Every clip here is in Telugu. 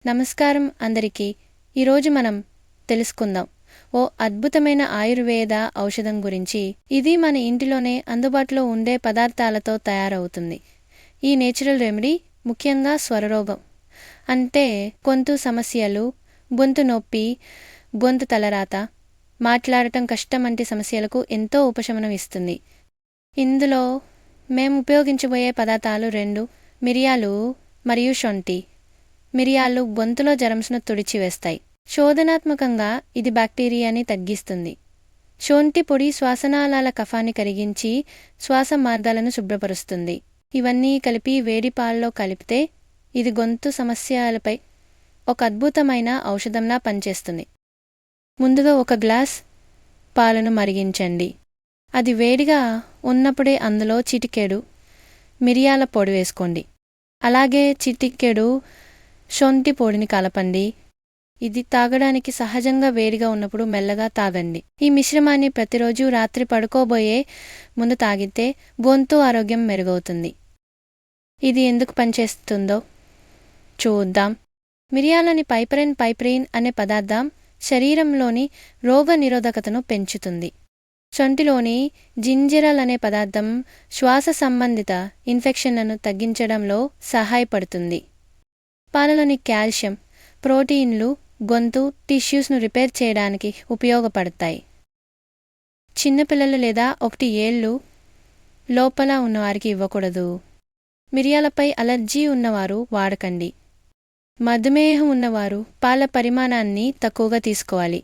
నమస్కారం అందరికీ. ఈరోజు మనం తెలుసుకుందాం ఓ అద్భుతమైన ఆయుర్వేద ఔషధం గురించి. ఇది మన ఇంటిలోనే అందుబాటులో ఉండే పదార్థాలతో తయారవుతుంది. ఈ నేచురల్ రెమెడీ ముఖ్యంగా స్వరరోగం అంటే గొంతు సమస్యలు, గొంతు నొప్పి, గొంతు తలరాత, మాట్లాడటం కష్టం వంటి సమస్యలకు ఎంతో ఉపశమనం ఇస్తుంది. ఇందులో మేము ఉపయోగించబోయే పదార్థాలు 2: మిరియాలు మరియు శొంఠి. మిరియాలు గొంతులో జరమ్స్ను తుడిచివేస్తాయి. శోధనాత్మకంగా ఇది బ్యాక్టీరియాని తగ్గిస్తుంది. శొంఠి పొడి శ్వాసనాళాల కఫాన్ని కరిగించి శ్వాస మార్గాలను శుభ్రపరుస్తుంది. ఇవన్నీ కలిపి వేడి పాలలో కలిపితే ఇది గొంతు సమస్యలపై ఒక అద్భుతమైన ఔషధంలా పనిచేస్తుంది. ముందుగా 1 గ్లాస్ పాలను మరిగించండి. అది వేడిగా ఉన్నప్పుడే అందులో చిటికెడు మిరియాల పొడి వేసుకోండి. అలాగే చిటికెడు శొంఠి పొడిని కలపండి. ఇది తాగడానికి సహజంగా వేడిగా ఉన్నప్పుడు మెల్లగా తాగండి. ఈ మిశ్రమాన్ని ప్రతిరోజు రాత్రి పడుకోబోయే ముందు తాగితే గొంతు ఆరోగ్యం మెరుగవుతుంది. ఇది ఎందుకు పనిచేస్తుందో చూద్దాం. మిరియాలని పైపరిన్ అనే పదార్థం శరీరంలోని రోగ నిరోధకతను పెంచుతుంది. శొంఠిలోని జింజెరల్ అనే పదార్థం శ్వాస సంబంధిత ఇన్ఫెక్షన్లను తగ్గించడంలో సహాయపడుతుంది. పాలలోని కాల్షియం, ప్రోటీన్లు గొంతు టిష్యూస్ను రిపేర్ చేయడానికి ఉపయోగపడతాయి. చిన్నపిల్లలు లేదా 1 ఏళ్లు లోపల ఉన్నవారికి ఇవ్వకూడదు. మిరియాలపై అలర్జీ ఉన్నవారు వాడకండి. మధుమేహం ఉన్నవారు పాల పరిమాణాన్ని తక్కువగా తీసుకోవాలి.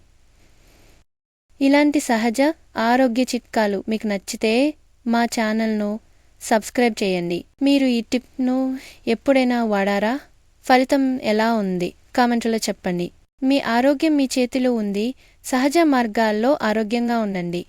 ఇలాంటి సహజ ఆరోగ్య చిట్కాలు మీకు నచ్చితే మా ఛానల్ను సబ్స్క్రైబ్ చేయండి. మీరు ఈ టిప్ను ఎప్పుడైనా వాడారా? ఫలితం ఎలా ఉంది? కామెంట్లో చెప్పండి. మీ ఆరోగ్యం మీ చేతిలో ఉంది. సహజ మార్గాల్లో ఆరోగ్యంగా ఉండండి.